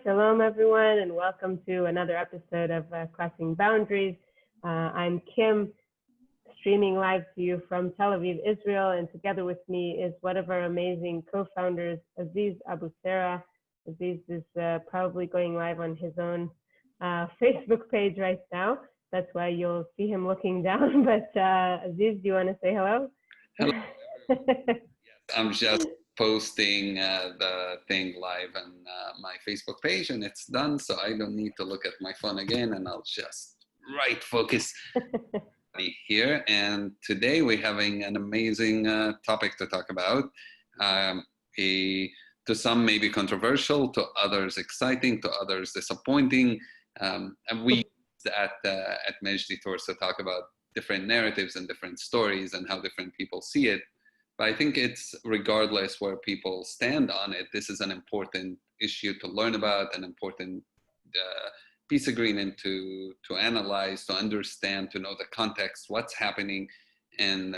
Shalom, everyone, and welcome to another episode of Crossing Boundaries. I'm Kim, streaming live to you from Tel Aviv, Israel, and together with me is one of our amazing co-founders, Aziz Abu Sarah. Aziz is probably going live on his own Facebook page right now. That's why you'll see him looking down. But Aziz, do you want to say hello? Hello. Yes, I'm just posting the thing live on my Facebook page, and it's done, so I don't need to look at my phone again, and I'll just focus here. And today we're having an amazing topic to talk about. To some maybe controversial, to others exciting, to others disappointing. And we at MEJDI to also talk about different narratives and different stories and how different people see it. But I think it's regardless where people stand on it, this is an important issue to learn about, an important peace agreement to analyze, to understand, to know the context, what's happening. And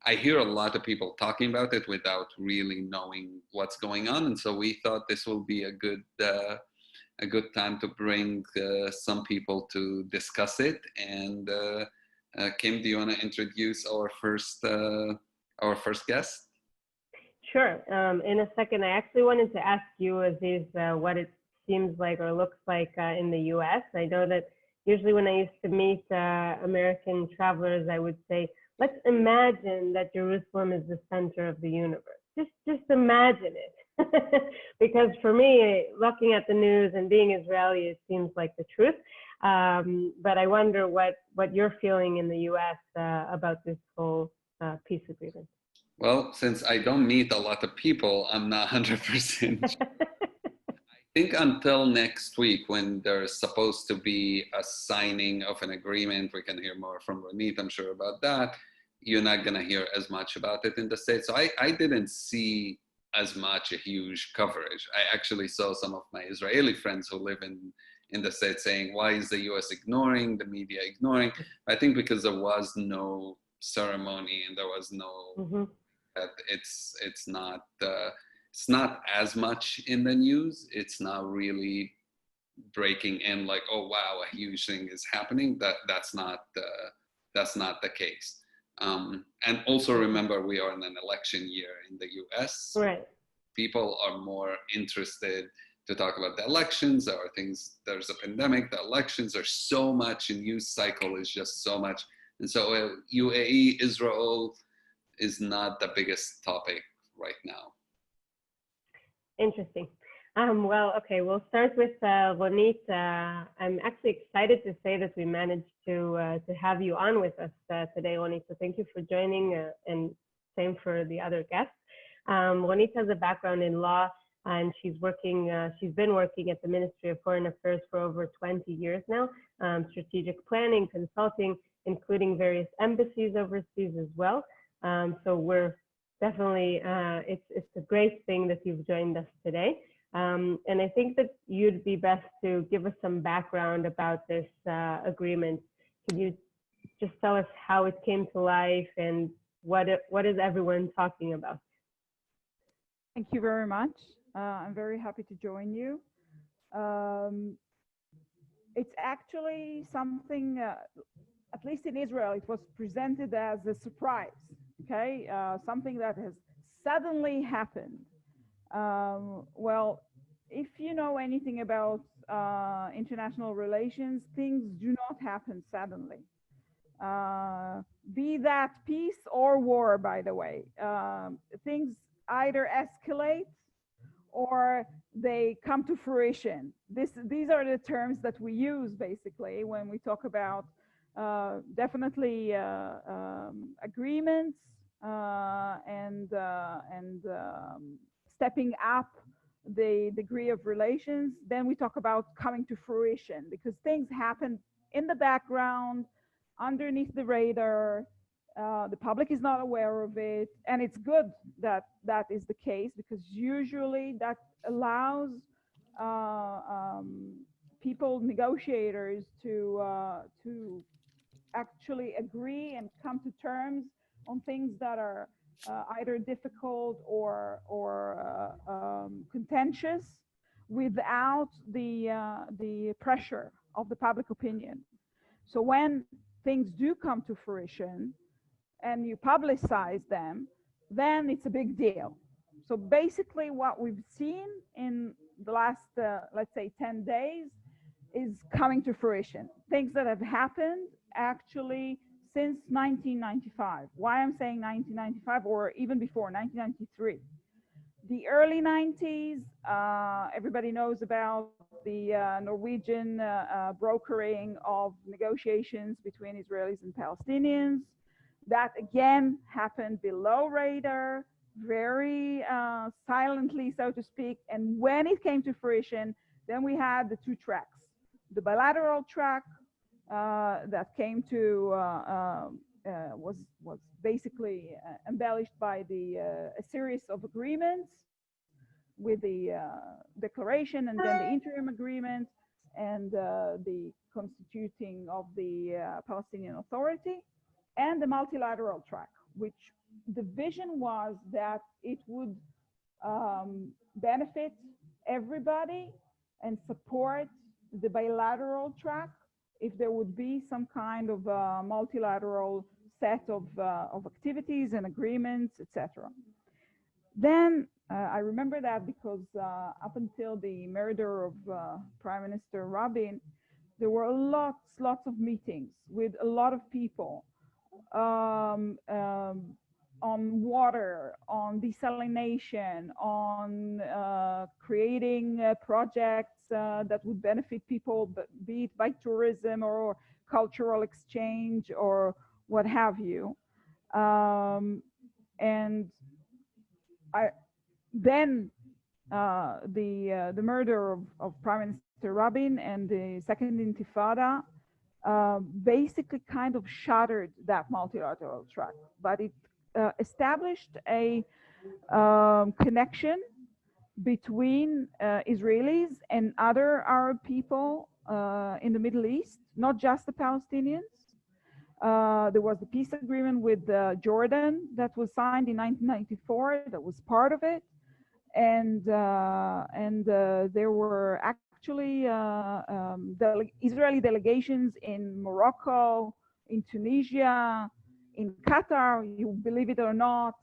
I hear a lot of people talking about it without really knowing what's going on. And so we thought this will be a good time to bring some people to discuss it. And Kim, do you want to introduce our first guest? Sure. In a second, I actually wanted to ask you, Aziz, what it seems like or looks like in the U.S. I know that usually when I used to meet American travelers, I would say, let's imagine that Jerusalem is the center of the universe. Just imagine it. Because for me, looking at the news and being Israeli, it seems like the truth. But I wonder what you're feeling in the U.S. About this whole peace agreement. Well, since I don't meet a lot of people, I'm not 100% sure. I think until next week, when there's supposed to be a signing of an agreement, we can hear more from Ronit, I'm sure about that. You're not going to hear as much about it in the States. So I didn't see as much a huge coverage. I actually saw some of my Israeli friends who live in the States saying, why is the US ignoring, the media ignoring? I think because there was no ceremony and there was no, it's not as much in the news. It's not really breaking in like, oh wow, a huge thing is happening. That's not the case. And also remember, we are in an election year in the US. Right. People are more interested to talk about the elections. There are things, there's a pandemic, the elections are so much, and news cycle is just so much. And so UAE, Israel is not the biggest topic right now. Interesting. Well, okay, we'll start with Ronit. I'm actually excited to say that we managed to have you on with us today, Ronit. So thank you for joining, and same for the other guests. Ronit has a background in law, and she's been working at the Ministry of Foreign Affairs for over 20 years now, strategic planning, consulting, including various embassies overseas as well. So we're definitely, it's a great thing that you've joined us today. And I think that you'd be best to give us some background about this agreement. Could you just tell us how it came to life and what is everyone talking about? Thank you very much. I'm very happy to join you. It's actually something, at least in Israel, it was presented as a surprise, okay? Something that has suddenly happened. Well, if you know anything about international relations, things do not happen suddenly. Be that peace or war, by the way. Things either escalate or they come to fruition. These are the terms that we use basically when we talk about definitely agreements and stepping up the degree of relations. Then we talk about coming to fruition, because things happen in the background, underneath the radar. The public is not aware of it, and it's good that that is the case, because usually that allows people, negotiators, to actually agree and come to terms on things that are either difficult or contentious. without the pressure of the public opinion. So when things do come to fruition and you publicize them, then it's a big deal. So basically what we've seen in the last, let's say 10 days is coming to fruition. Things that have happened actually since 1995. Why I'm saying 1995 or even before 1993. The early 90s, everybody knows about the Norwegian brokering of negotiations between Israelis and Palestinians. That again happened below radar, very silently, so to speak. And when it came to fruition, then we had the two tracks. The bilateral track that came to was basically embellished by a series of agreements with the declaration and then the interim agreement and the constituting of the Palestinian Authority, and the multilateral track, which the vision was that it would benefit everybody and support the bilateral track if there would be some kind of multilateral set of activities and agreements, etc. Then I remember that because up until the murder of Prime Minister Rabin, there were lots of meetings with a lot of people on water, on desalination, on creating projects that would benefit people, be it by tourism or cultural exchange or what have you. And then the murder of Prime Minister Rabin and the second Intifada basically kind of shattered that multilateral track, but it established a connection between Israelis and other Arab people in the Middle East, not just the Palestinians. There was the peace agreement with Jordan that was signed in 1994, that was part of it. And there were actually Israeli delegations in Morocco, in Tunisia, in Qatar, you believe it or not,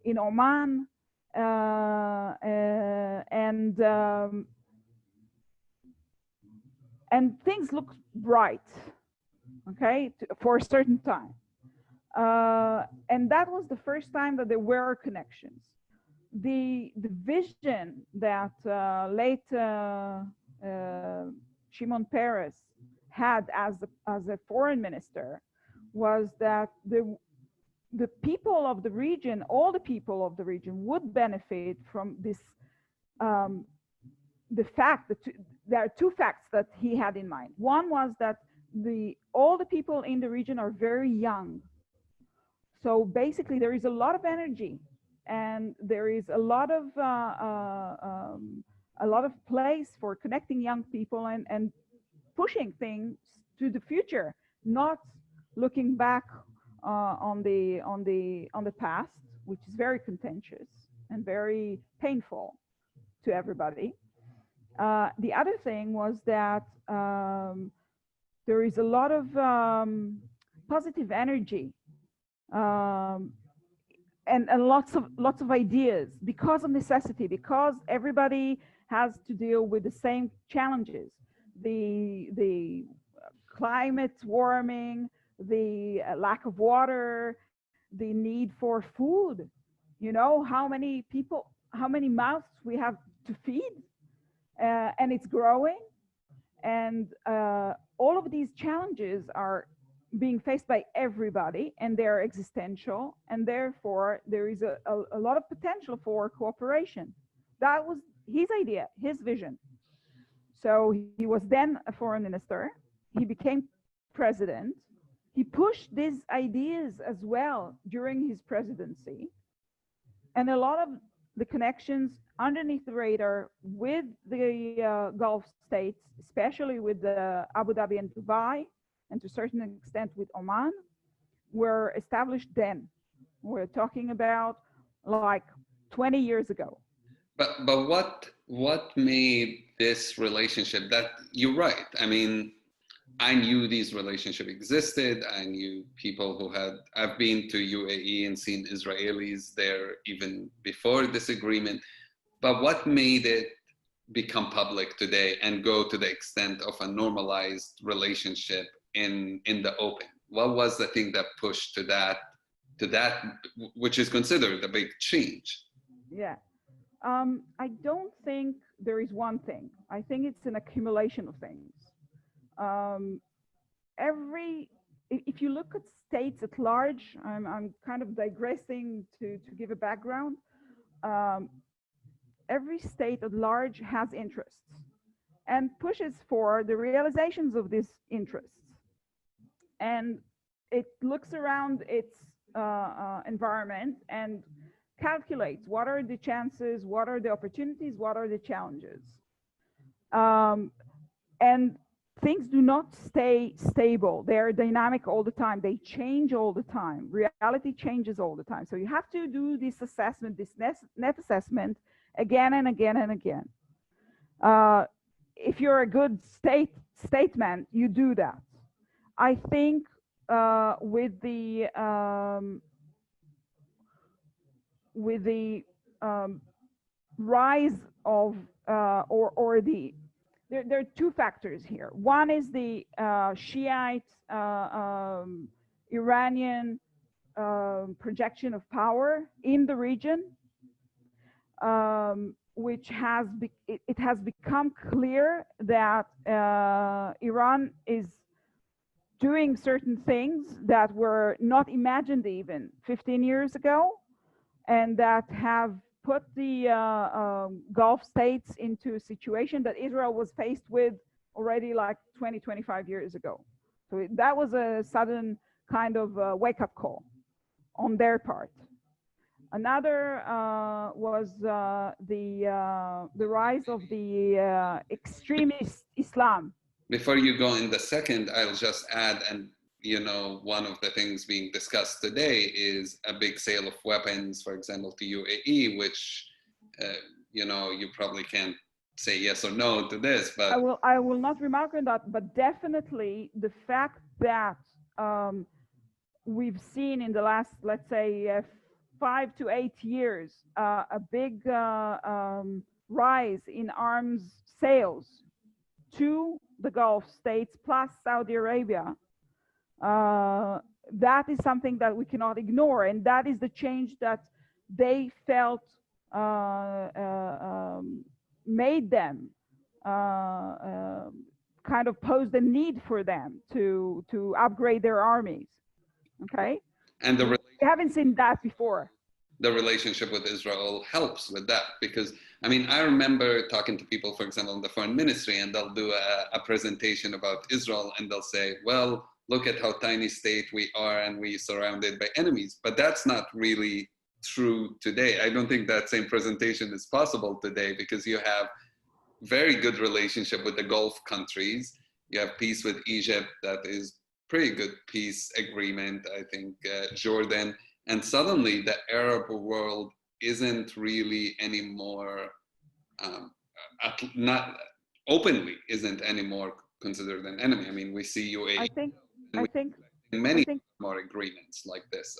in Oman, and things look bright, okay, for a certain time. And that was the first time that there were connections. The vision that late Shimon Peres had as a foreign minister was that the people of the region, all the people of the region, would benefit from this. The fact that there are two facts that he had in mind. One was that all the people in the region are very young. So basically, there is a lot of energy, and there is a lot of place for connecting young people and pushing things to the future, not looking back on the past, which is very contentious and very painful to everybody. The other thing was that there is a lot of positive energy and lots of ideas because of necessity, because everybody has to deal with the same challenges: the climate warming, the lack of water, the need for food. You know how many people, how many mouths we have to feed, and it's growing, and all of these challenges are being faced by everybody, and they're existential, and therefore there is a lot of potential for cooperation. That was his idea, his vision. So he was then a foreign minister. He became president. He pushed these ideas as well during his presidency. And a lot of the connections underneath the radar with the Gulf states, especially with Abu Dhabi and Dubai, and to a certain extent with Oman, were established then. We're talking about like 20 years ago. But what What made this relationship that you're right. I mean, I knew these relationships existed. I knew people who had, I've been to UAE and seen Israelis there even before this agreement. But what made it become public today and go to the extent of a normalized relationship in the open? What was the thing that pushed to that, which is considered a big change? Yeah. I don't think there is one thing. I think it's an accumulation of things. If you look at states at large, I'm kind of digressing to give a background. Every state at large has interests and pushes for the realizations of these interests. And it looks around its environment and calculates what are the chances, what are the opportunities, what are the challenges. And things do not stay stable. They're dynamic all the time. They change all the time. Reality changes all the time. So you have to do this assessment, this net assessment again and again and again. If you're a good statesman, you do that. I think with the rise of there are two factors here. One is the Shiite Iranian projection of power in the region, which has become clear that Iran is doing certain things that were not imagined even 15 years ago, and that have put the Gulf states into a situation that Israel was faced with already like 20, 25 years ago. So that was a sudden kind of wake-up call on their part. Another was the rise of the extremist Islam. Before you go in the second, I'll just add, and you know, one of the things being discussed today is a big sale of weapons, for example, to UAE, which, you know, you probably can't say yes or no to this, but I will not remark on that, but definitely the fact that we've seen in the last, let's say, 5 to 8 years, a big rise in arms sales to the Gulf states plus Saudi Arabia. That is something that we cannot ignore, and that is the change that they felt made them kind of posed a need for them to upgrade their armies. Okay, and we haven't seen that before. The relationship with Israel helps with that, because I mean, I remember talking to people, for example, in the foreign ministry, and they'll do a presentation about Israel, and they'll say, well, look at how tiny state we are, and we're surrounded by enemies. But that's not really true today. I don't think that same presentation is possible today, because you have very good relationship with the Gulf countries. You have peace with Egypt, that is pretty good peace agreement, I think, Jordan. And suddenly the Arab world isn't really anymore, not openly isn't anymore considered an enemy. I mean, we see UAE. I think many more agreements like this.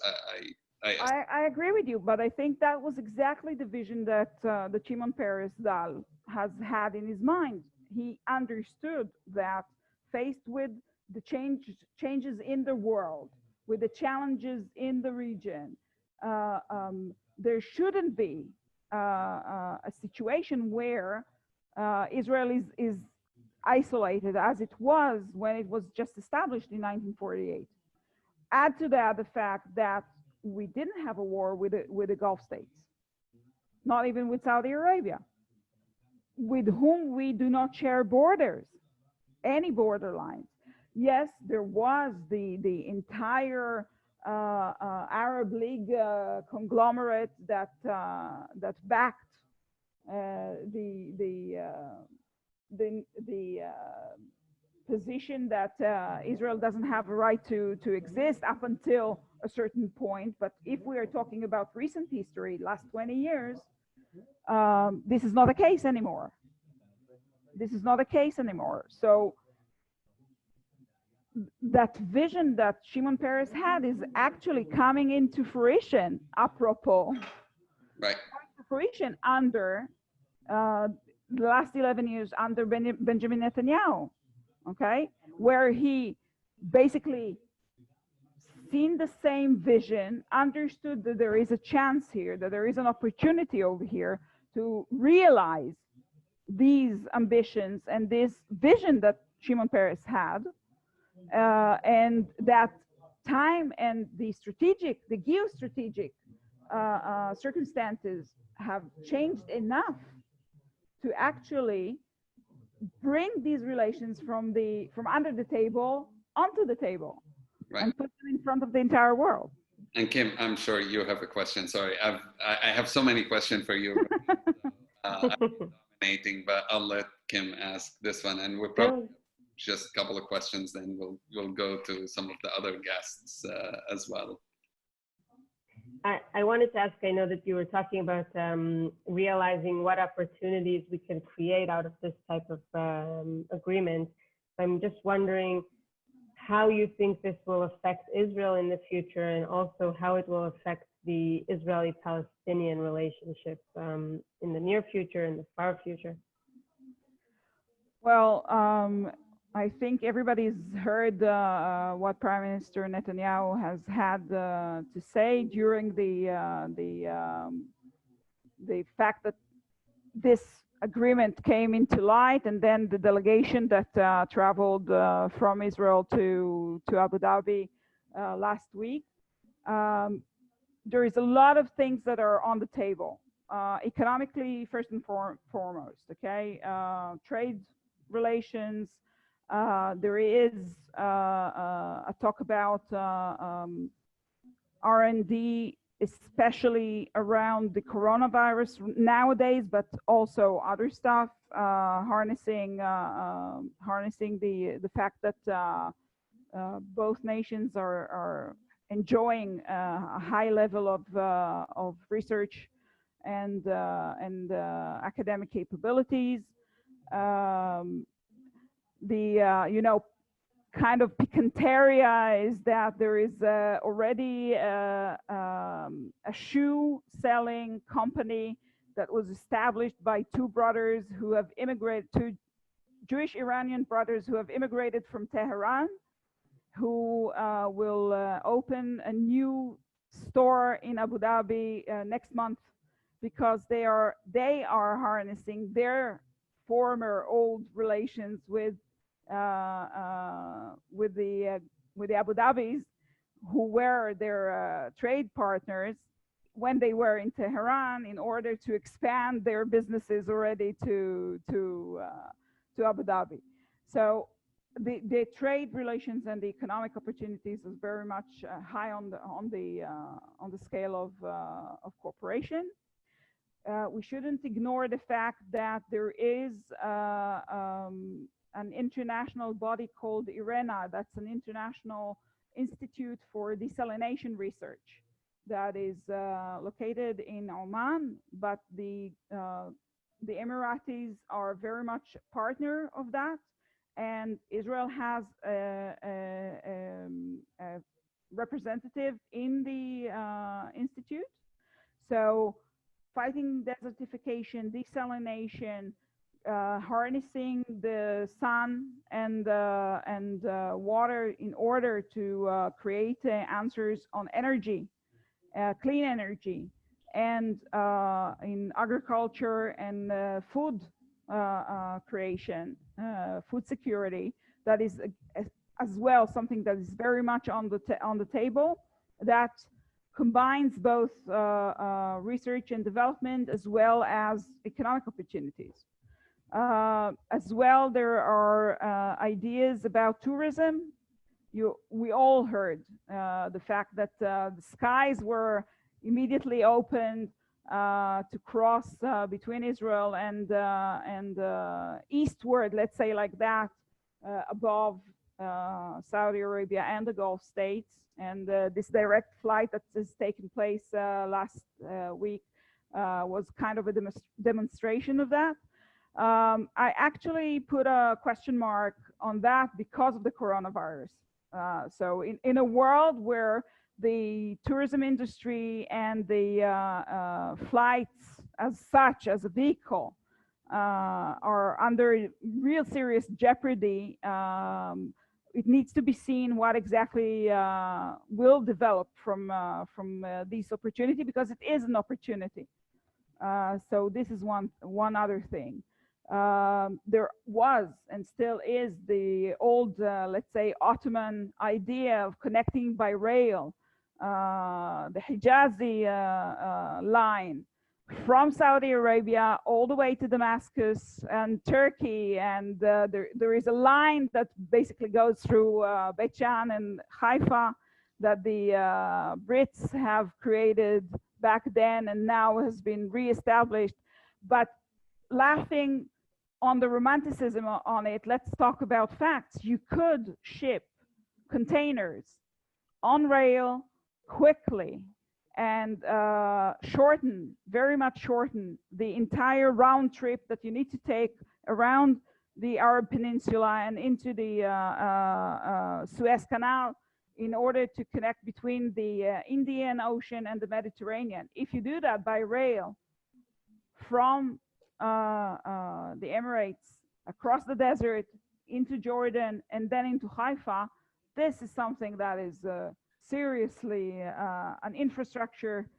I agree with you, but I think that was exactly the vision that the Shimon Peres Dal has had in his mind. He understood that faced with the changes in the world, with the challenges in the region, there shouldn't be a situation where Israel is isolated as it was when it was just established in 1948. Add to that the fact that we didn't have a war with the Gulf states, not even with Saudi Arabia, with whom we do not share borders, any border lines. Yes, there was the entire Arab League conglomerate that backed the position that Israel doesn't have a right to exist up until a certain point. But if we are talking about recent history, last 20 years, This is not the case anymore. This is not the case anymore. So that vision that Shimon Peres had is actually coming into fruition, apropos, Right. fruition under the last 11 years under Benjamin Netanyahu, okay, where he basically seen the same vision, understood that there is a chance here, that there is an opportunity over here to realize these ambitions and this vision that Shimon Peres had, and that time and the geostrategic circumstances have changed enough to actually bring these relations from under the table onto the table, right, and put them in front of the entire world. And Kim, I'm sure you have a question. Sorry, I have so many questions for you. I'm dominating, but I'll let Kim ask this one, and we'll probably just a couple of questions, then we'll go to some of the other guests as well. I wanted to ask, I know that you were talking about realizing what opportunities we can create out of this type of agreement. I'm just wondering how you think this will affect Israel in the future, and also how it will affect the Israeli-Palestinian relationship in the near future and the far future. Well, I think everybody's heard what Prime Minister Netanyahu has had to say during the fact that this agreement came into light, and then the delegation that traveled from Israel to Abu Dhabi last week. There is a lot of things that are on the table. Economically, first and foremost, okay? Trade relations. There is a talk about R&D, especially around the coronavirus nowadays, but also other stuff, harnessing the fact that both nations are enjoying a high level of research and academic capabilities. Kind of picanteria is that there is already a shoe selling company that was established by two Jewish Iranian brothers who have immigrated from Tehran, who will open a new store in Abu Dhabi next month, because they are harnessing their former old relations with the Abu Dhabis, who were their trade partners when they were in Tehran, in order to expand their businesses already to Abu Dhabi. So the trade relations and the economic opportunities is very much high on the scale of cooperation. We shouldn't ignore the fact that there is an international body called IRENA. That's an international institute for desalination research that is located in Oman, but the Emiratis are very much partner of that, and Israel has a representative in the institute. So fighting desertification, desalination, harnessing the sun and water in order to create answers on energy, clean energy, and in agriculture and food creation, food security. That is as well something that is very much on the table, that combines both research and development as well as economic opportunities. As well, there are ideas about tourism. We all heard the fact that the skies were immediately opened to cross between Israel and eastward, let's say like that, above Saudi Arabia and the Gulf states. And this direct flight that has taken place last week was kind of a demonstration of that. I actually put a question mark on that because of the coronavirus. So in a world where the tourism industry and the flights as such, as a vehicle, are under real serious jeopardy, it needs to be seen what exactly will develop from this opportunity, because it is an opportunity. So this is one other thing. There was and still is the old, let's say, Ottoman idea of connecting by rail, the Hijazi line from Saudi Arabia all the way to Damascus and Turkey. And there is a line that basically goes through Beit Shan and Haifa that the Brits have created back then and now has been reestablished. But laughing on the romanticism on it, let's talk about facts. You could ship containers on rail quickly and very much shorten the entire round trip that you need to take around the Arab Peninsula and into the Suez Canal in order to connect between the Indian Ocean and the Mediterranean. If you do that by rail from the Emirates across the desert into Jordan and then into Haifa, this is something that is seriously an infrastructure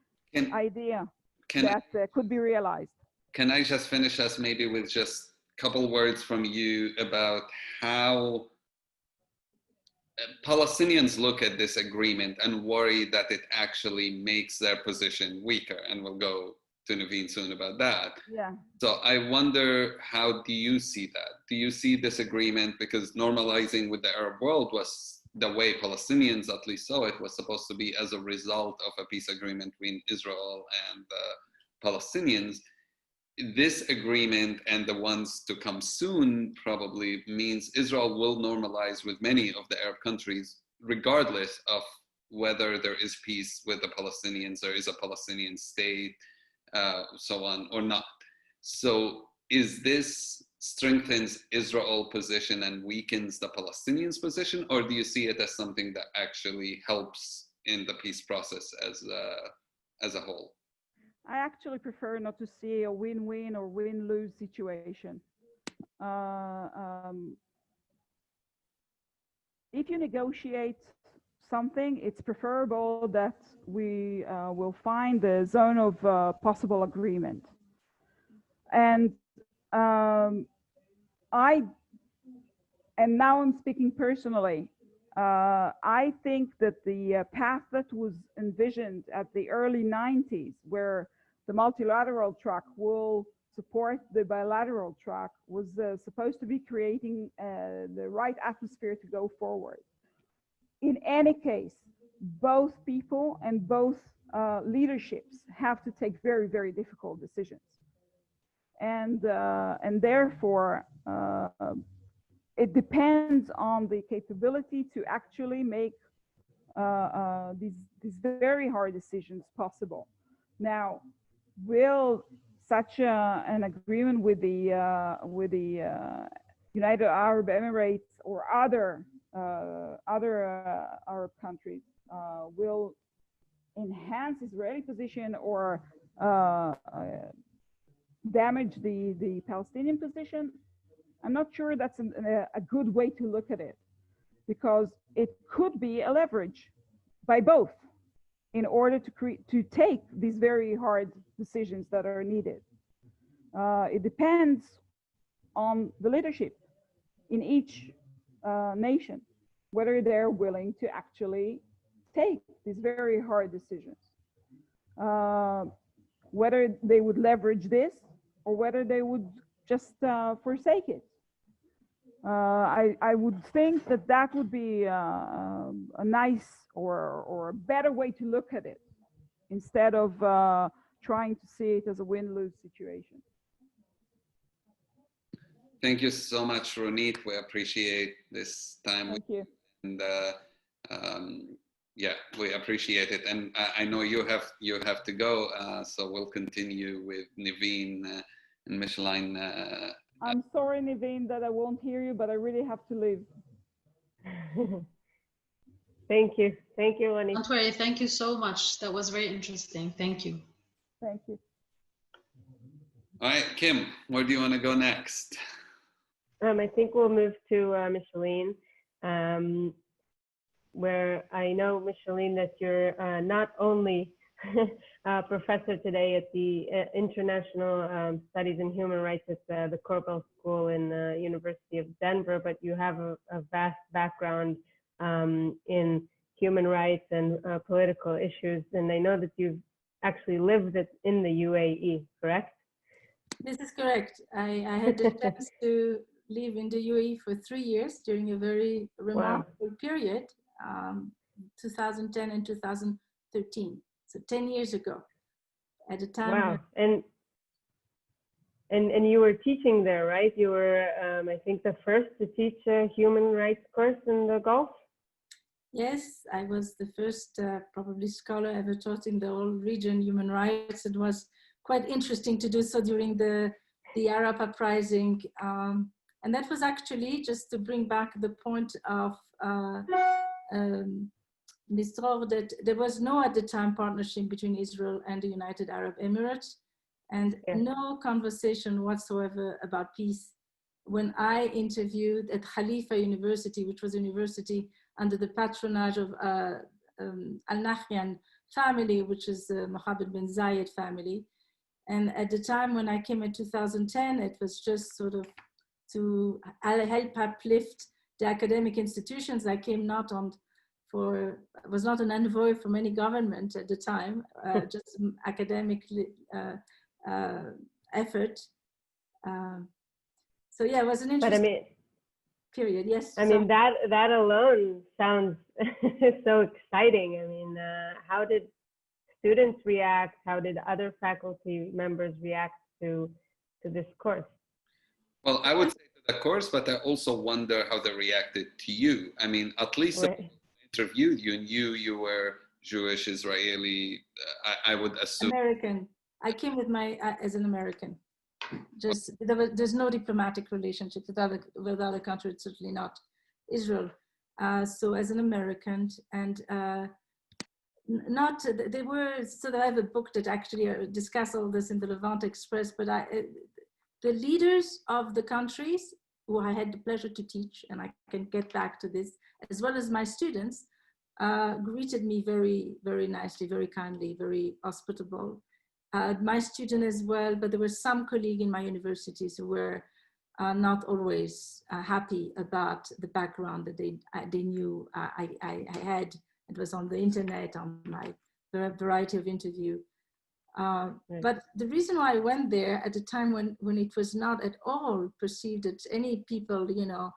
idea that could be realized. Can I just finish us maybe with just a couple words from you about how Palestinians look at this agreement and worry that it actually makes their position weaker, and we'll go to Naveen soon about that. Yeah. So I wonder, how do you see that? Do you see this agreement, because normalizing with the Arab world was the way Palestinians at least saw it, was supposed to be as a result of a peace agreement between Israel and the Palestinians. This agreement and the ones to come soon probably means Israel will normalize with many of the Arab countries, regardless of whether there is peace with the Palestinians, there is a Palestinian state, so on or not. So is this strengthens Israel's position and weakens the Palestinians' position, or do you see it as something that actually helps in the peace process as a whole? I actually prefer not to see a win-win or win-lose situation. If you negotiate something, it's preferable that we will find the zone of possible agreement. And now I'm speaking personally, I think that the path that was envisioned at the early 90s, where the multilateral track will support the bilateral track, was supposed to be creating the right atmosphere to go forward. In any case, both people and both leaderships have to take very, very difficult decisions. And therefore, it depends on the capability to actually make these very hard decisions possible. Now, will such an agreement with the United Arab Emirates or other Arab countries will enhance Israeli position or damage the Palestinian position? I'm not sure that's a good way to look at it, because it could be a leverage by both in order to take these very hard decisions that are needed. It depends on the leadership in each nation, whether they're willing to actually take these very hard decisions, whether they would leverage this or whether they would just forsake it. I would think that would be a nice or a better way to look at it, instead of trying to see it as a win-lose situation. Thank you so much, Ronit. We appreciate this time. Thank you. And Yeah, we appreciate it, and I know you have to go, so we'll continue with Naveen and Micheline. I'm sorry, Naveen, that I won't hear you, but I really have to leave. Thank you. Thank you, Ani. Don't worry. Thank you so much. That was very interesting. Thank you. Thank you. All right, Kim, where do you want to go next? I think we'll move to Micheline, where I know, Micheline, that you're not only a professor today at the International Studies in Human Rights at the Corbell School in the University of Denver, but you have a vast background in human rights and political issues. And I know that you've actually lived in the UAE, correct? This is correct. I had the chance to live in the UAE for 3 years during a very remarkable period, 2010 and 2013. So 10 years ago, at a time. Wow. And you were teaching there, right? You were, I think, the first to teach a human rights course in the Gulf? Yes, I was the first probably scholar ever taught in the whole region human rights. It was quite interesting to do so during the Arab uprising. And that was actually, just to bring back the point of Ms. Rohr, that there was no at the time partnership between Israel and the United Arab Emirates, and no conversation whatsoever about peace. When I interviewed at Khalifa University, which was a university under the patronage of Al-Nahyan family, which is the Mohammed bin Zayed family. And at the time when I came in 2010, it was just sort of to help uplift the academic institutions. I came not on was not an envoy from any government at the time, just academic effort. So yeah, it was an interesting period. Yes. I mean, that alone sounds so exciting. I mean, how did students react? How did other faculty members react to this course? Well, I would say to the course, but I also wonder how they reacted to you. I mean, at least right. Interviewed you and you were Jewish, Israeli, I would assume. American. I came with as an American. Just there's no diplomatic relationship with other countries, certainly not Israel. So as an American, and they were, so I have a book that actually discuss all this in the Levant Express, but the leaders of the countries who I had the pleasure to teach, and I can get back to this, as well as my students, greeted me very, very nicely, very kindly, very hospitable. My student as well, but there were some colleagues in my universities who were not always happy about the background that they knew I had. It was on the internet, on my variety of interview. Right. But the reason why I went there at the time when it was not at all perceived that any people, you know,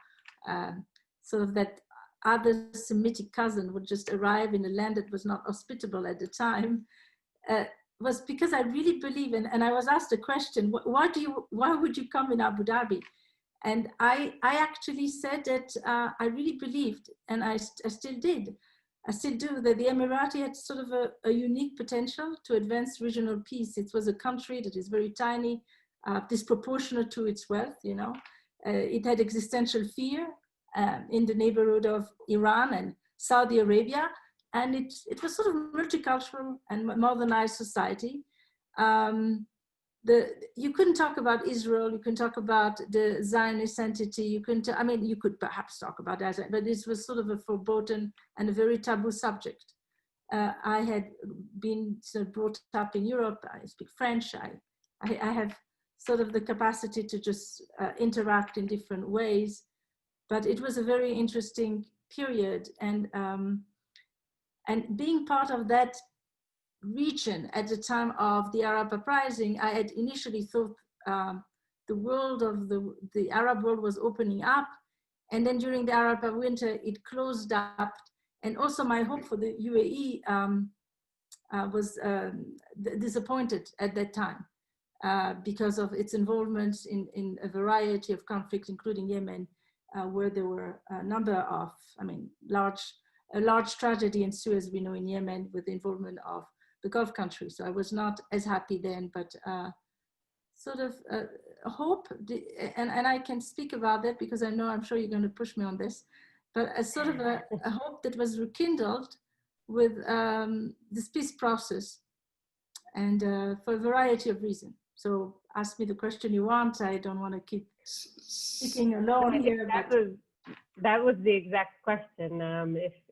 sort of that other Semitic cousin would just arrive in a land that was not hospitable at the time, was because I really believe in, and I was asked a question, why would you come in Abu Dhabi? And I actually said that I really believed, and I still did. I still do, that the Emirati had sort of a unique potential to advance regional peace. It was a country that is very tiny, disproportionate to its wealth, you know. It had existential fear in the neighborhood of Iran and Saudi Arabia, and it was sort of multicultural and modernized society. You couldn't talk about Israel, you couldn't talk about the Zionist entity, you couldn't, I mean, you could perhaps talk about that, but this was sort of a foreboding and a very taboo subject. I had been sort of brought up in Europe, I speak French, I have sort of the capacity to just interact in different ways, but it was a very interesting period, and being part of that region at the time of the Arab uprising, I had initially thought the world of the Arab world was opening up, and then during the Arab winter it closed up, and also my hope for the UAE was disappointed at that time because of its involvement in a variety of conflicts, including Yemen, where there were a number of, I mean, large a large tragedy ensue, as we know, in Yemen with the involvement of the Gulf countries. So I was not as happy then, but sort of hope, and I can speak about that because I know I'm sure you're going to push me on this, but a sort of a hope that was rekindled with this peace process, and for a variety of reasons. So ask me the question you want. I don't want to keep speaking alone here. That was the exact question.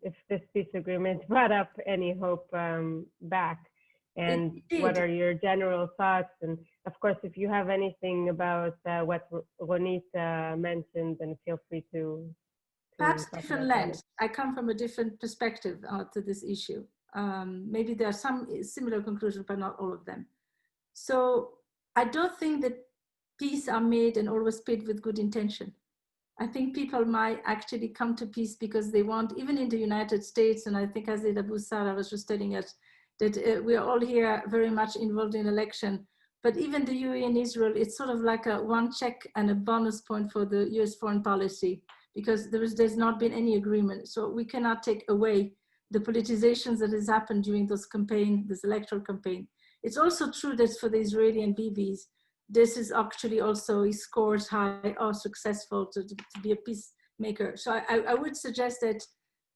If this peace agreement brought up any hope back, and what are your general thoughts? And of course, if you have anything about what Ronit mentioned, then feel free to perhaps different lens. I come from a different perspective to this issue. Maybe there are some similar conclusions, but not all of them. So I don't think that peace are made and always paid with good intention. I think people might actually come to peace because they want, even in the United States, and I think as Abu Sarah was just telling us, that we are all here very much involved in election, but even the UAE and Israel, it's sort of like a one check and a bonus point for the US foreign policy, because there's not been any agreement. So we cannot take away the politizations that has happened during this campaign, this electoral campaign. It's also true that for the Israeli and Bibis, this is actually also, he scores high or successful to be a peacemaker. So I would suggest that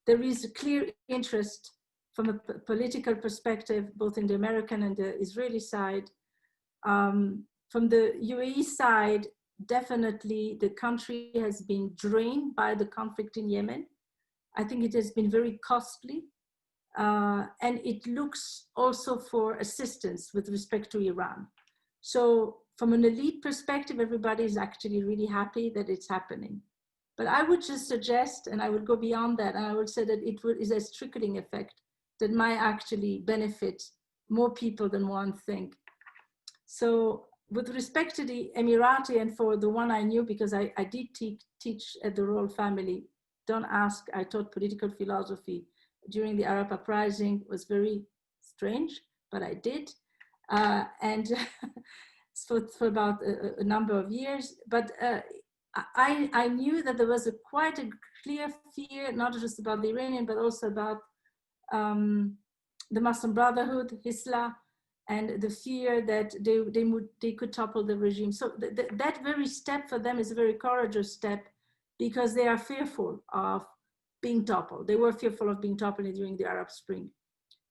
there is a clear interest from a political perspective, both in the American and the Israeli side. From the UAE side, definitely the country has been drained by the conflict in Yemen. I think it has been very costly. And it looks also for assistance with respect to Iran. So from an elite perspective, everybody is actually really happy that it's happening. But I would just suggest, and I would go beyond that, and I would say that it is a trickling effect that might actually benefit more people than one think. So with respect to the Emirati, and for the one I knew, because I did teach at the royal family, don't ask, I taught political philosophy during the Arab uprising. It was very strange, but I did. And for about a number of years. But I knew that there was quite a clear fear, not just about the Iranian, but also about the Muslim Brotherhood, Hisla, and the fear that they could topple the regime. So that very step for them is a very courageous step, because they are fearful of being toppled. They were fearful of being toppled during the Arab Spring.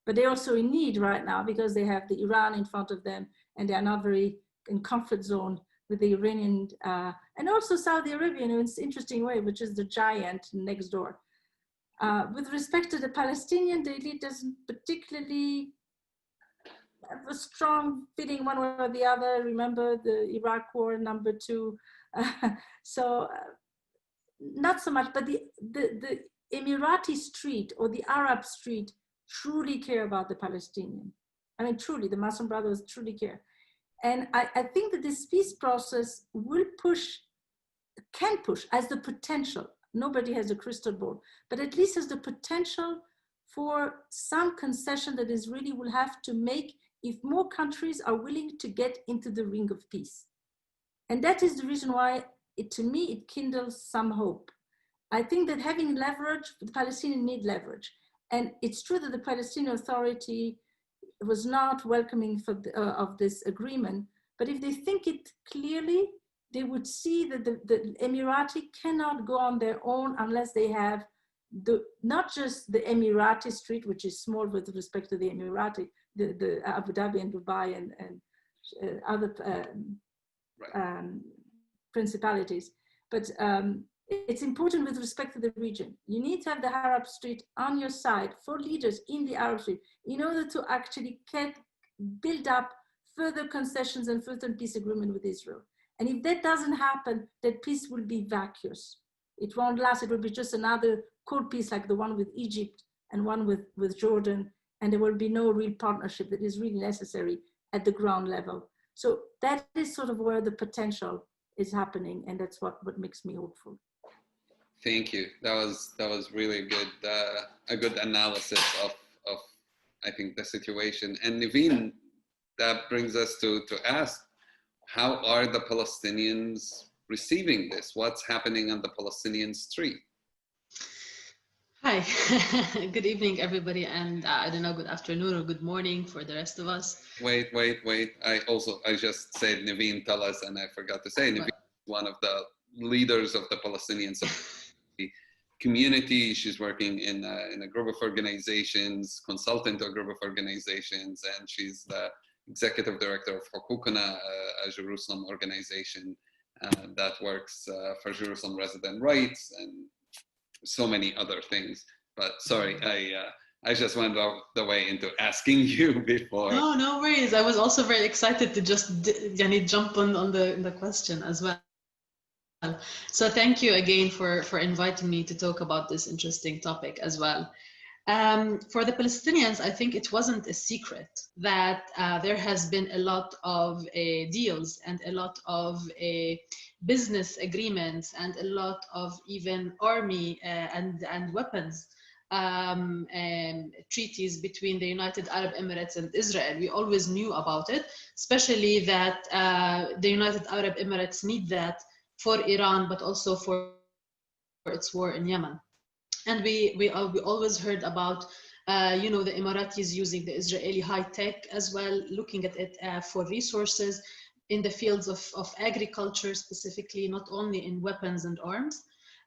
But they're also in need right now because they have the Iran in front of them, and they are not very in comfort zone with the Iranian, and also Saudi Arabia in an interesting way, which is the giant next door. With respect to the Palestinian, the elite doesn't particularly have a strong feeling one way or the other. Remember the Iraq War, #2. So not so much, but the Emirati street or the Arab street truly care about the Palestinian. I mean, truly, the Muslim Brothers truly care. And I think that this peace process will can push, as the potential. Nobody has a crystal ball, but at least has the potential for some concession that Israeli will have to make if more countries are willing to get into the ring of peace. And that is the reason why, to me, it kindles some hope. I think that having leverage, the Palestinians need leverage. And it's true that the Palestinian Authority was not welcoming of this agreement, but if they think it clearly, they would see that the Emirati cannot go on their own unless they have not just the Emirati street, which is small with respect to the Emirati, the Abu Dhabi and Dubai and other principalities, but it's important with respect to the region. You need to have the Arab street on your side for leaders in the Arab street in order to actually build up further concessions and further peace agreement with Israel. And if that doesn't happen, that peace will be vacuous. It won't last. It will be just another cold peace like the one with Egypt and one with Jordan. And there will be no real partnership that is really necessary at the ground level. So that is sort of where the potential is happening. And that's what makes me hopeful. Thank you. That was really good, a good analysis of I think the situation. And Naveen, that brings us to ask, how are the Palestinians receiving this? What's happening on the Palestinian street? Hi, Hi, good evening, everybody, and I don't know, good afternoon or good morning for the rest of us. Wait. I just said Naveen tell us, and I forgot to say Naveen is one of the leaders of the Palestinian community. She's working in a group of organizations, consultant to a group of organizations, and she's the executive director of Hukukuna, a Jerusalem organization that works for Jerusalem resident rights and so many other things. But sorry, I just went the way into asking you before. No, no worries. I was also very excited to just jump on the question as well. So thank you again for inviting me to talk about this interesting topic as well. For the Palestinians, I think it wasn't a secret that there has been a lot of deals and a lot of business agreements and a lot of even army and weapons treaties between the United Arab Emirates and Israel. We always knew about it, especially that the United Arab Emirates need that for Iran, but also for its war in Yemen. And we always heard about, the Emiratis using the Israeli high tech as well, looking at it for resources in the fields of agriculture specifically, not only in weapons and arms.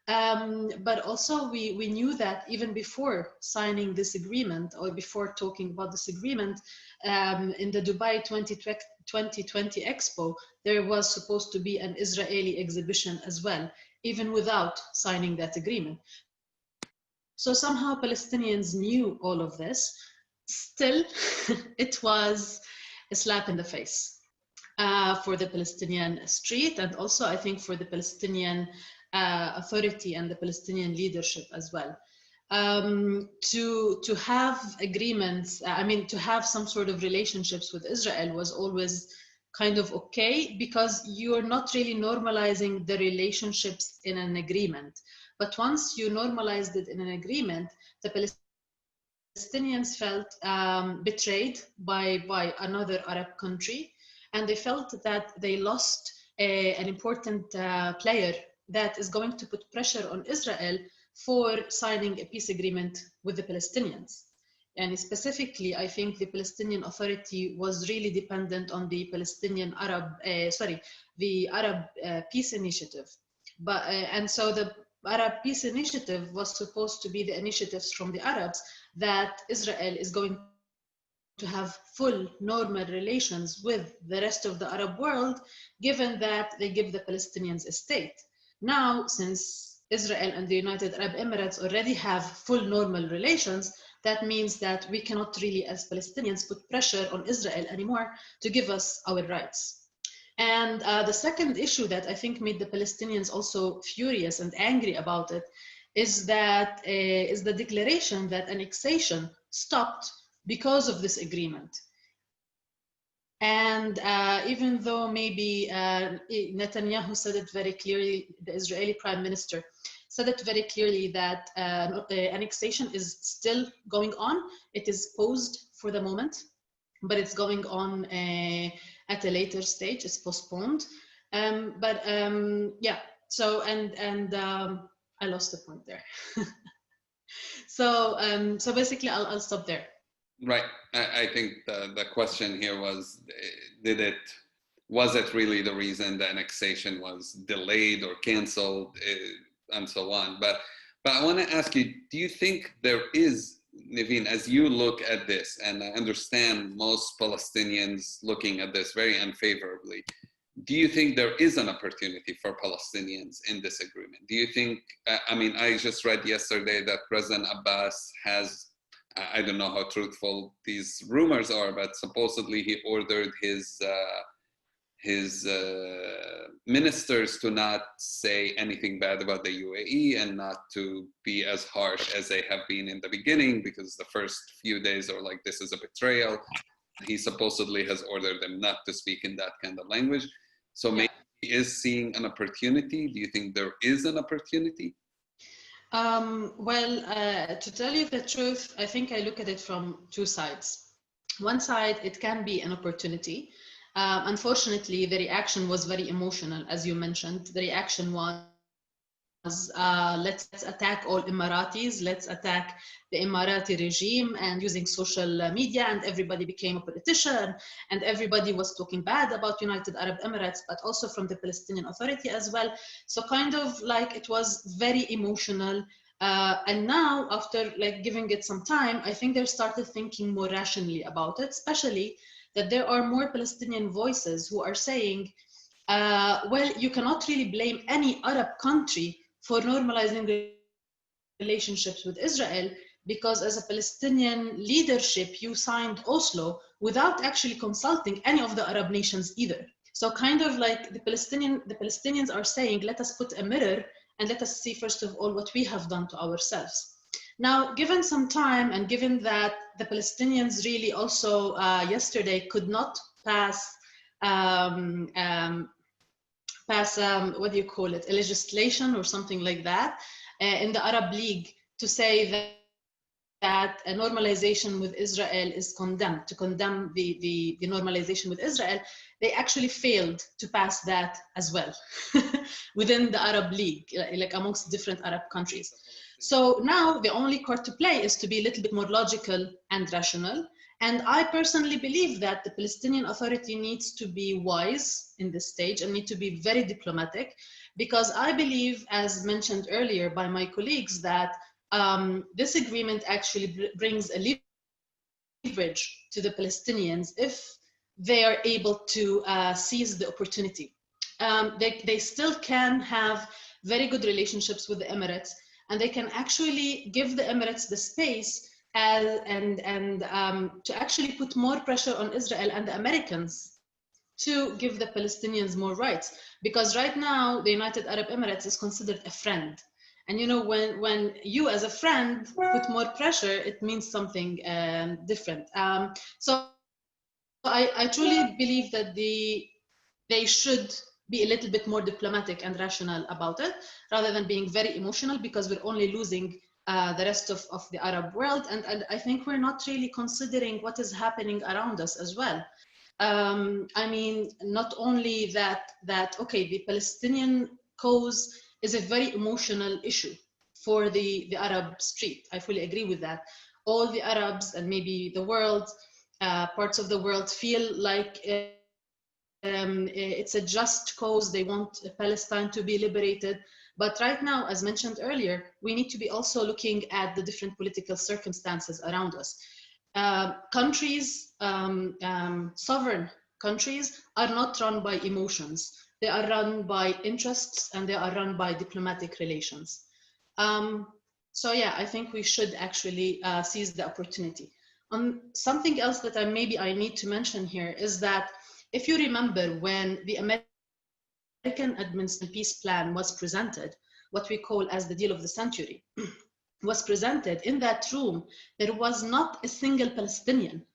But also we knew that even before signing this agreement or before talking about this agreement, in the Dubai 2020 Expo, there was supposed to be an Israeli exhibition as well, even without signing that agreement. So somehow Palestinians knew all of this. Still, it was a slap in the face for the Palestinian street, and also I think for the Palestinian authority and the Palestinian leadership as well. To have agreements, to have some sort of relationships with Israel was always kind of okay, because you're not really normalizing the relationships in an agreement. But once you normalized it in an agreement, the Palestinians felt betrayed by another Arab country, and they felt that they lost an important player that is going to put pressure on Israel for signing a peace agreement with the Palestinians. And specifically, I think the Palestinian Authority was really dependent on the the Arab Peace Initiative. And so the Arab Peace Initiative was supposed to be the initiatives from the Arabs that Israel is going to have full normal relations with the rest of the Arab world, given that they give the Palestinians a state. Now, since Israel and the United Arab Emirates already have full normal relations, that means that we cannot really, as Palestinians, put pressure on Israel anymore to give us our rights. And the second issue that I think made the Palestinians also furious and angry about it is the declaration that annexation stopped because of this agreement. And even though maybe Netanyahu said it very clearly, the Israeli Prime Minister said it very clearly that annexation is still going on. It is paused for the moment, but it's going on at a later stage. It's postponed. Yeah. So I lost the point there. So basically, I'll stop there. Right. I think the question here was, was it really the reason the annexation was delayed or canceled and so on? But I want to ask you, do you think there is, Naveen, as you look at this, and I understand most Palestinians looking at this very unfavorably, do you think there is an opportunity for Palestinians in this agreement? Do you think, I just read yesterday that President Abbas has, I don't know how truthful these rumors are, but supposedly he ordered his ministers to not say anything bad about the UAE and not to be as harsh as they have been in the beginning, because the first few days are like, this is a betrayal. He supposedly has ordered them not to speak in that kind of language. So maybe he is seeing an opportunity. Do you think there is an opportunity? To tell you the truth, I think I look at it from two sides. One side, it can be an opportunity. Unfortunately, the reaction was very emotional, as you mentioned. The reaction was let's attack all Emiratis, let's attack the Emirati regime, and using social media, and everybody became a politician, and everybody was talking bad about United Arab Emirates, but also from the Palestinian Authority as well. So kind of like it was very emotional. And now, after like giving it some time, I think they started thinking more rationally about it, especially that there are more Palestinian voices who are saying, well, you cannot really blame any Arab country for normalizing relationships with Israel, because as a Palestinian leadership, you signed Oslo without actually consulting any of the Arab nations either. So kind of like the Palestinians are saying, let us put a mirror and let us see first of all what we have done to ourselves. Now, given some time, and given that the Palestinians really also yesterday could not pass what do you call it, a legislation or something like that in the Arab League to say that a normalization with Israel is condemned, to condemn the normalization with Israel, they actually failed to pass that as well within the Arab League, like amongst different Arab countries. So now the only card to play is to be a little bit more logical and rational. And I personally believe that the Palestinian Authority needs to be wise in this stage and need to be very diplomatic, because I believe, as mentioned earlier by my colleagues, that this agreement actually brings a leverage to the Palestinians if they are able to seize the opportunity. They still can have very good relationships with the Emirates, and they can actually give the Emirates the space to actually put more pressure on Israel and the Americans to give the Palestinians more rights. Because right now, the United Arab Emirates is considered a friend. And you know, when you as a friend put more pressure, it means something different. So I truly believe that they should be a little bit more diplomatic and rational about it, rather than being very emotional, because we're only losing the rest of the Arab world. And I think we're not really considering what is happening around us as well. I mean, not only that, okay, the Palestinian cause is a very emotional issue for the Arab street. I fully agree with that. All the Arabs and maybe the world, parts of the world feel like it's a just cause. They want Palestine to be liberated. But right now, as mentioned earlier, we need to be also looking at the different political circumstances around us. Countries, sovereign countries, are not run by emotions. They are run by interests, and they are run by diplomatic relations. So yeah, I think we should actually seize the opportunity. Something else that maybe I need to mention here is that if you remember, when the American administration peace plan was presented, what we call as the deal of the century, was presented, in that room, there was not a single Palestinian.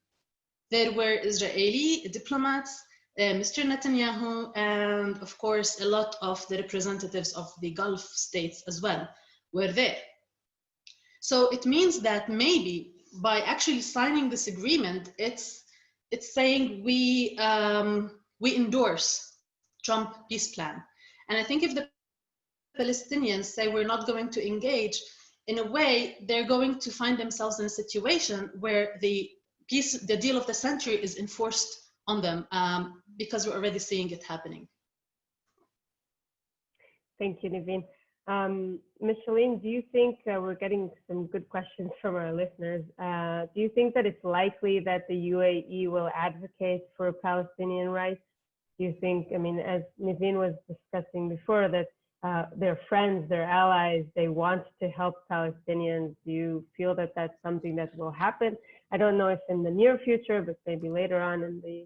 There were Israeli diplomats, Mr. Netanyahu, and of course, a lot of the representatives of the Gulf states as well were there. So it means that maybe by actually signing this agreement, it's saying we endorse Trump peace plan. And I think if the Palestinians say we're not going to engage, in a way, they're going to find themselves in a situation where the deal of the century is enforced on them, because we're already seeing it happening. Thank you, Naveen. Ms. Shalene, do you think we're getting some good questions from our listeners? Do you think that it's likely that the UAE will advocate for Palestinian rights? Do you think, I mean, as Naveen was discussing before, that their friends, their allies, they want to help Palestinians? Do you feel that that's something that will happen? I don't know if in the near future, but maybe later on in the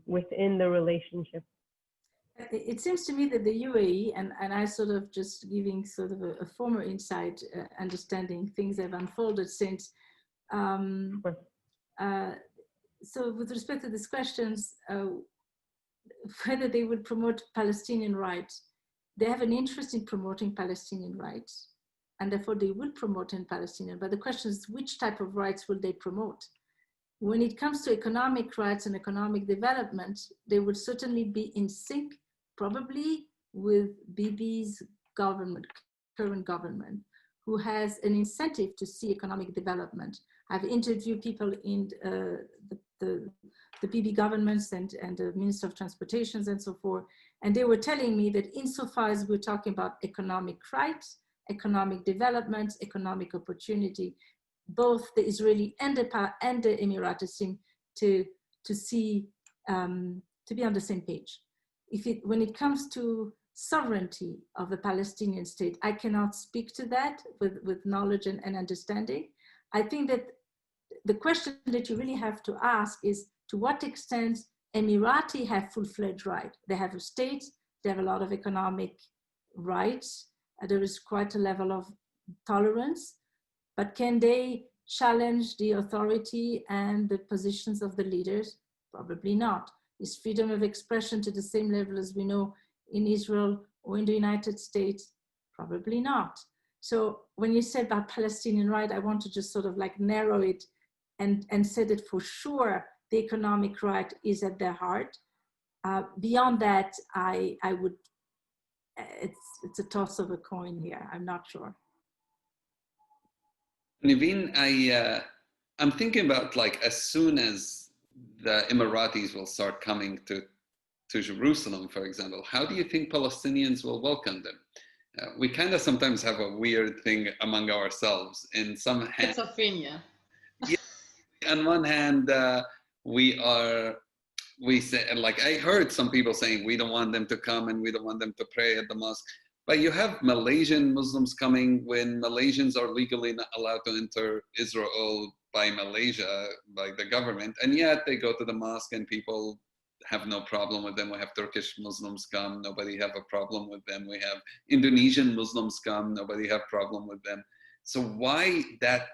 within the relationship. It seems to me that the UAE, and I sort of just giving sort of a former inside understanding, things have unfolded since. So with respect to these questions, whether they would promote Palestinian rights, they have an interest in promoting Palestinian rights, and therefore they will promote in Palestinian. But the question is, which type of rights will they promote? When it comes to economic rights and economic development, they would certainly be in sync, probably with Bibi's government, current government, who has an incentive to see economic development. I've interviewed people in the PB governments and the Minister of Transportations and so forth, and they were telling me that insofar as we're talking about economic rights, economic development, economic opportunity, both the Israeli and the Emirati seem to see, to be on the same page. When it comes to sovereignty of the Palestinian state, I cannot speak to that with knowledge and understanding. I think that the question that you really have to ask is, to what extent Emirati have full-fledged right? They have a state, they have a lot of economic rights, there is quite a level of tolerance, but can they challenge the authority and the positions of the leaders? Probably not. Is freedom of expression to the same level as we know in Israel or in the United States? Probably not. So when you say about Palestinian right, I want to just sort of like narrow it and say that for sure the economic right is at their heart. Beyond that, I would, it's a toss of a coin here. I'm not sure. Naveen, I'm thinking about, like, as soon as the Emiratis will start coming to Jerusalem, for example, how do you think Palestinians will welcome them? We kind of sometimes have a weird thing among ourselves. In some hand, schizophrenia. Yeah, on one hand, we say, like, I heard some people saying we don't want them to come and we don't want them to pray at the mosque. But you have Malaysian Muslims coming when Malaysians are legally not allowed to enter Israel by Malaysia, by the government, and yet they go to the mosque and people have no problem with them. We have Turkish Muslims come, nobody have a problem with them. We have Indonesian Muslims come, nobody have problem with them. So why that?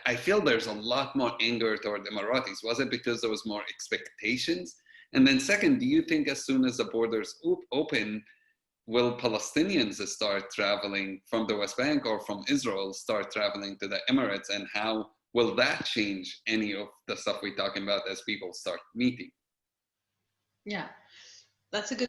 I feel there's a lot more anger toward Emiratis. Was it because there was more expectations? And then second, do you think as soon as the borders open, will Palestinians start traveling from the West Bank or from Israel, start traveling to the Emirates? And how will that change any of the stuff we're talking about as people start meeting? Yeah, that's a good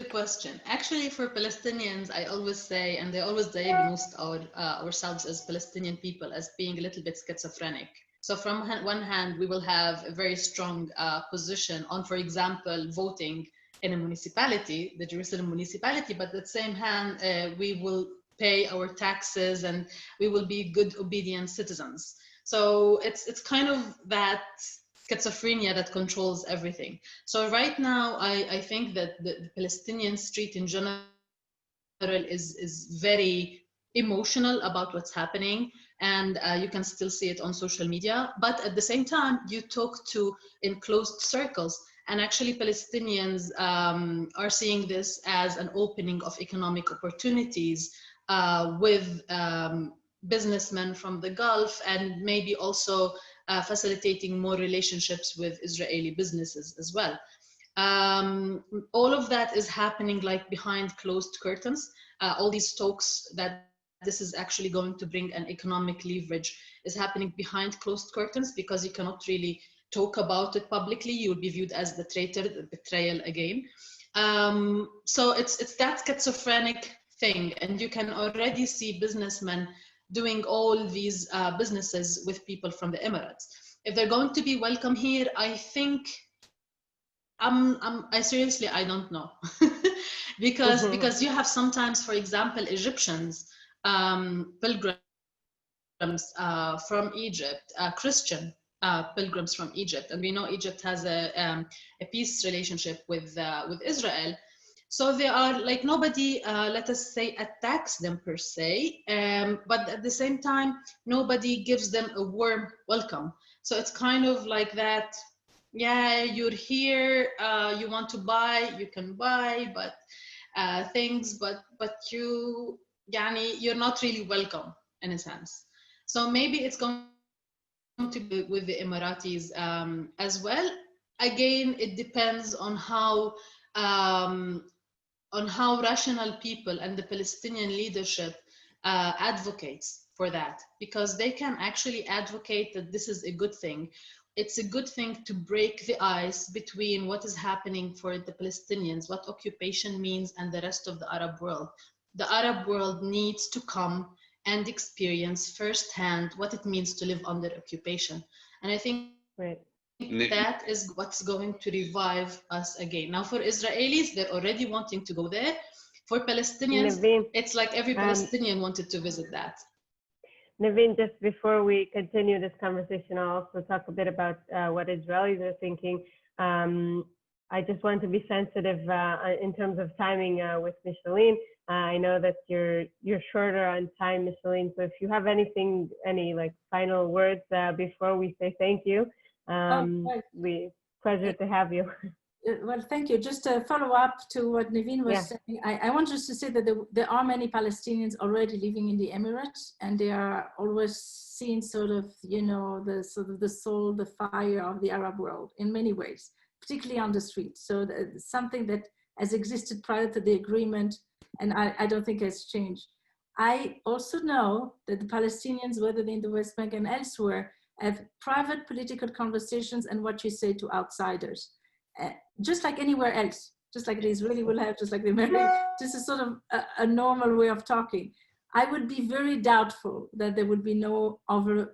question. Actually, for Palestinians, I always say, and they always diagnose ourselves as Palestinian people as being a little bit schizophrenic. So from one hand, we will have a very strong position on, for example, voting in a municipality, the Jerusalem municipality, but at the same hand, we will pay our taxes and we will be good, obedient citizens. So it's kind of that schizophrenia that controls everything. So right now, I think that the Palestinian street in general is very emotional about what's happening, and you can still see it on social media. But at the same time, you talk to in closed circles, and actually Palestinians are seeing this as an opening of economic opportunities with businessmen from the Gulf, and maybe also facilitating more relationships with Israeli businesses as well. All of that is happening like behind closed curtains. All these talks that this is actually going to bring an economic leverage is happening behind closed curtains, because you cannot really talk about it publicly. You will be viewed as the traitor, the betrayal again. So it's that schizophrenic thing, and you can already see businessmen doing all these businesses with people from the Emirates. If they're going to be welcome here, I think, I seriously, I don't know. because you have sometimes, for example, Egyptians, pilgrims from Egypt, Christian pilgrims from Egypt, and we know Egypt has a peace relationship with Israel. So they are like, nobody, let us say, attacks them per se, but at the same time, nobody gives them a warm welcome. So it's kind of like that, yeah, you're here, you want to buy, you can buy, but things, but you're not really welcome in a sense. So maybe it's going to be with the Emiratis as well. Again, it depends on how rational people and the Palestinian leadership advocates for that, because they can actually advocate that this is a good thing. it's a good thing to break the ice between what is happening for the Palestinians, what occupation means, and the rest of the Arab world. The Arab world needs to come and experience firsthand what it means to live under occupation. And I think Right. that is what's going to revive us again. Now, for Israelis, they're already wanting to go there. For Palestinians, Naveen, it's like every Palestinian wanted to visit that. Naveen, just before we continue this conversation, I'll also talk a bit about what Israelis are thinking. I just want to be sensitive in terms of timing with Micheline. I know that you're shorter on time, Micheline. So if you have any like final words before we say thank you, pleasure to have you. Well, thank you. Just to follow up to what Naveen was saying, I want just to say that there are many Palestinians already living in the Emirates, and they are always seen sort of, the soul, the fire of the Arab world in many ways, particularly on the streets. So something that has existed prior to the agreement, and I don't think has changed. I also know that the Palestinians, whether they're in the West Bank and elsewhere, have private political conversations and what you say to outsiders. Just like anywhere else, just like the Israeli will have, just like the American, this is sort of a normal way of talking. I would be very doubtful that there would be no, over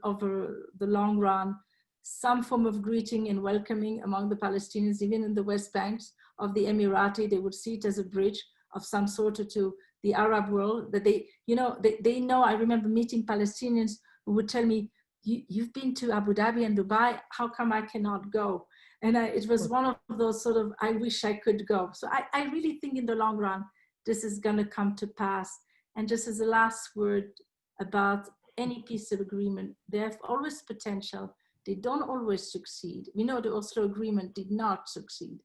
the long run, some form of greeting and welcoming among the Palestinians, even in the West Banks of the Emirati. They would see it as a bridge of some sort to the Arab world, that they know. I remember meeting Palestinians who would tell me, you've been to Abu Dhabi and Dubai, how come I cannot go? And it was one of those sort of, I wish I could go. So I really think in the long run, this is going to come to pass. And just as a last word about any piece of agreement, they have always potential. They don't always succeed. We know the Oslo Agreement did not succeed.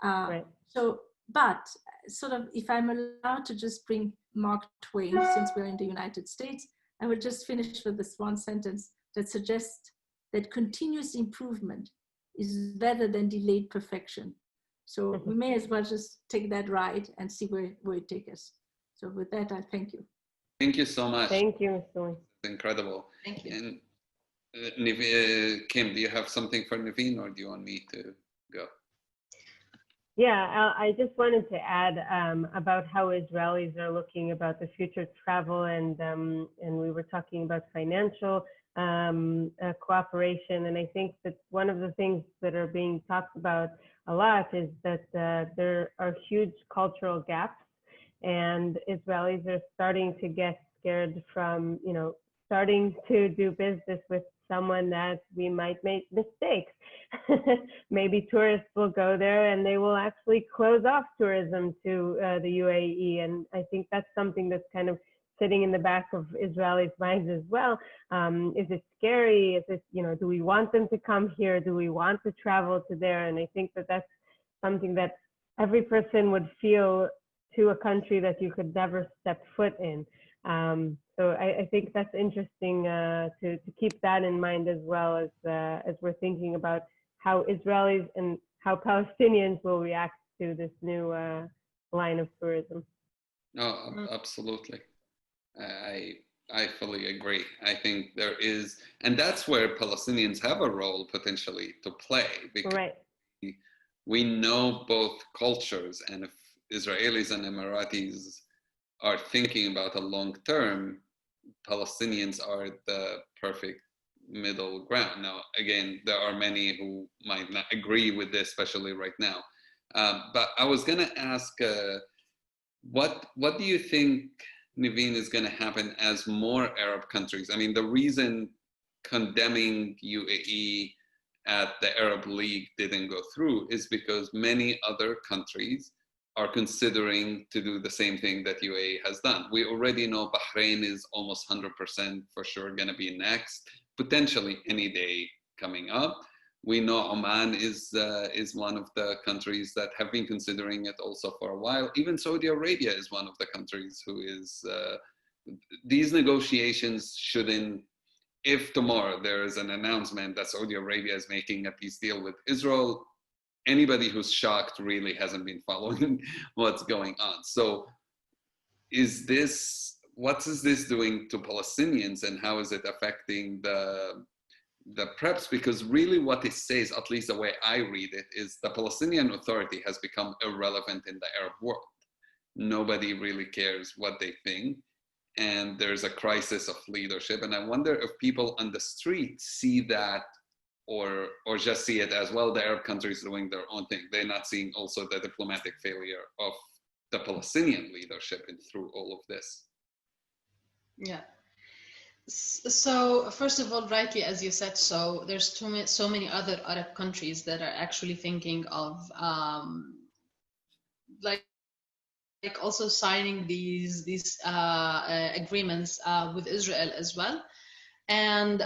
Right. So, but sort of, if I'm allowed to just bring Mark Twain, since we're in the United States, I will just finish with this one sentence that suggests that continuous improvement is better than delayed perfection. So we may as well just take that ride and see where it takes us. So with that, I thank you. Thank you so much. Thank you, Micheline. Incredible. Thank you. And Kim, do you have something for Naveen, or do you want me to go? Yeah, I just wanted to add about how Israelis are looking about the future travel, and we were talking about financial cooperation, and I think that one of the things that are being talked about a lot is that there are huge cultural gaps, and Israelis are starting to get scared from, starting to do business with someone that we might make mistakes. Maybe tourists will go there and they will actually close off tourism to the UAE, and I think that's something that's kind of sitting in the back of Israelis' minds as well. Is it scary? Is it, do we want them to come here? Do we want to travel to there? And I think that that's something that every person would feel to a country that you could never step foot in. So I think that's interesting to keep that in mind as well as we're thinking about how Israelis and how Palestinians will react to this new line of tourism. Oh, absolutely. I fully agree. I think there is, and that's where Palestinians have a role potentially to play, because we know both cultures, and if Israelis and Emiratis are thinking about a long term, Palestinians are the perfect middle ground. Now, again, there are many who might not agree with this, especially right now. But I was going to ask, what do you think, Naveen, is going to happen as more Arab countries? I mean, the reason condemning UAE at the Arab League didn't go through is because many other countries are considering to do the same thing that UAE has done. We already know Bahrain is almost 100% for sure going to be next, potentially any day coming up. We know Oman is one of the countries that have been considering it also for a while. Even Saudi Arabia is one of the countries who is, these negotiations shouldn't, if tomorrow there is an announcement that Saudi Arabia is making a peace deal with Israel, anybody who's shocked really hasn't been following what's going on. So what is this doing to Palestinians, and how is it affecting perhaps because really what it says, at least the way I read it, is the Palestinian Authority has become irrelevant in the Arab world. Nobody really cares what they think. And there's a crisis of leadership. And I wonder if people on the street see that or just see it as, well, the Arab countries doing their own thing. They're not seeing also the diplomatic failure of the Palestinian leadership through all of this. Yeah. So first of all, rightly, as you said, so there's so many other Arab countries that are actually thinking of like also signing these agreements with Israel as well. And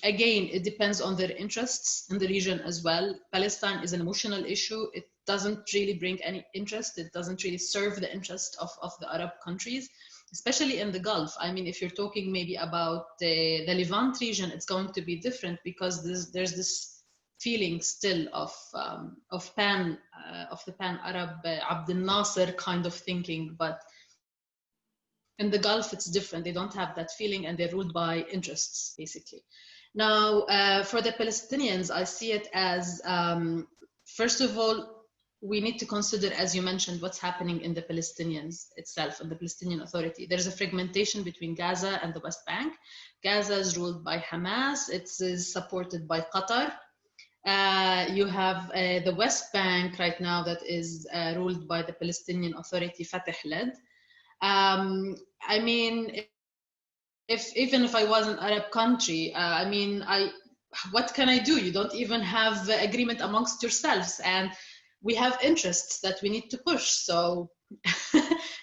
again, it depends on their interests in the region as well. Palestine is an emotional issue. It doesn't really bring any interest. It doesn't really serve the interest of the Arab countries, especially in the Gulf. I mean, if you're talking maybe about the Levant region, it's going to be different because there's this feeling still of the pan-Arab Abdel Nasser kind of thinking, but in the Gulf, it's different. They don't have that feeling and they're ruled by interests, basically. Now, for the Palestinians, I see it as, first of all, we need to consider, as you mentioned, what's happening in the Palestinians itself and the Palestinian Authority. There's a fragmentation between Gaza and the West Bank. Gaza is ruled by Hamas. It is supported by Qatar. You have the West Bank right now that is ruled by the Palestinian Authority, Fatah-led. I mean, even if I was an Arab country, I mean, what can I do? You don't even have agreement amongst yourselves, and we have interests that we need to push. So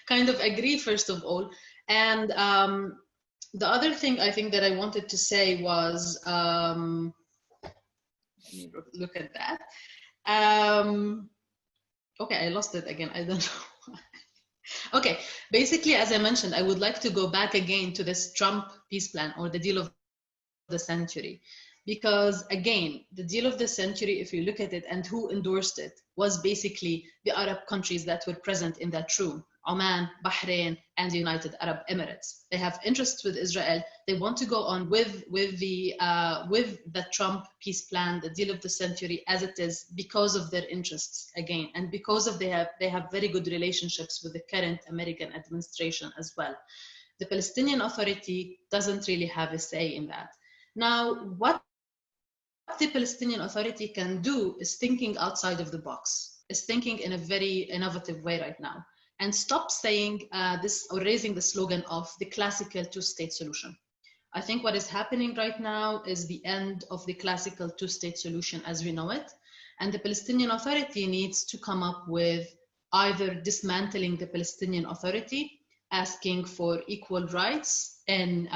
kind of agree, first of all. And the other thing I think that I wanted to say was, let me look at that. Okay, I lost it again. I don't know. Okay, basically, as I mentioned, I would like to go back again to this Trump peace plan, or the deal of the century. Because again, the deal of the century, if you look at it and who endorsed it, was basically the Arab countries that were present in that room: Oman, Bahrain, and the United Arab Emirates. They have interests with Israel. They want to go on with the Trump peace plan, the deal of the century, as it is, because of their interests again, and because of they have very good relationships with the current American administration as well. The Palestinian Authority doesn't really have a say in that. Now, what the Palestinian Authority can do is thinking outside of the box, is thinking in a very innovative way right now, and stop saying this or raising the slogan of the classical two-state solution. I think what is happening right now is the end of the classical two-state solution as we know it, and the Palestinian Authority needs to come up with either dismantling the Palestinian Authority, asking for equal rights in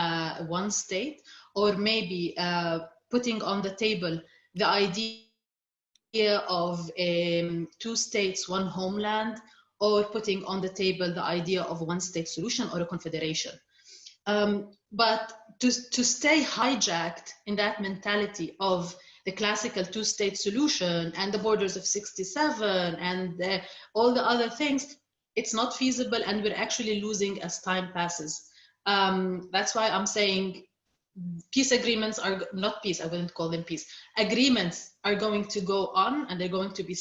one state, or maybe putting on the table the idea of two states, one homeland, or putting on the table the idea of a one-state solution or a confederation. But to stay hijacked in that mentality of the classical two-state solution and the borders of 67 and all the other things, it's not feasible, and we're actually losing as time passes. That's why I'm saying peace agreements are not peace. I wouldn't call them peace. Agreements are going to go on, and they're going to be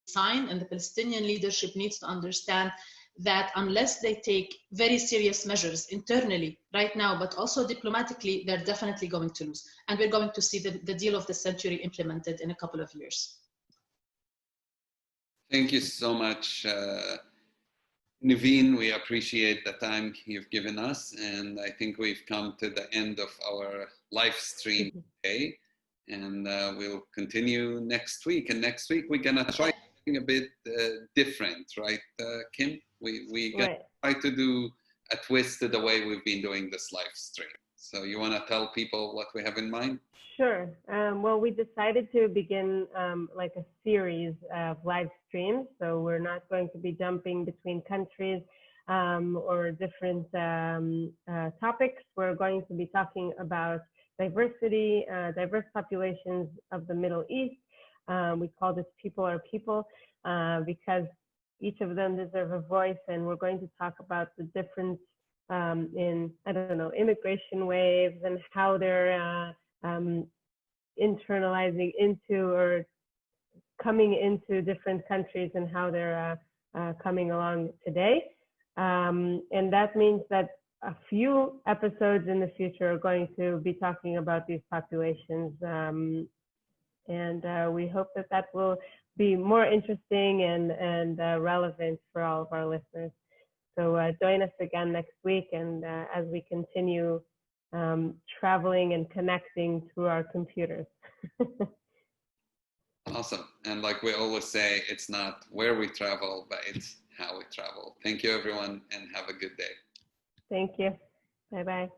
signed, and the Palestinian leadership needs to understand that unless they take very serious measures internally right now, but also diplomatically, they're definitely going to lose. And we're going to see the deal of the century implemented in a couple of years. Thank you so much, Naveen. We appreciate the time you've given us, and I think we've come to the end of our live stream today, and we'll continue next week. And next week we're gonna try something a bit different, right, Kim? We're gonna try to do a twist to the way we've been doing this live stream. So you want to tell people what we have in mind? Sure. Well, we decided to begin like a series of live streams. So we're not going to be jumping between countries or different topics. We're going to be talking about diversity, diverse populations of the Middle East. We call this People Are People because each of them deserve a voice, and we're going to talk about the difference in, I don't know, immigration waves and how they're internalizing into or coming into different countries and how they're coming along today. And that means that a few episodes in the future are going to be talking about these populations. And we hope that that will be more interesting and relevant for all of our listeners. So join us again next week, and as we continue traveling and connecting through our computers. Awesome. And like we always say, it's not where we travel, but it's how we travel. Thank you, everyone, and have a good day. Thank you. Bye-bye.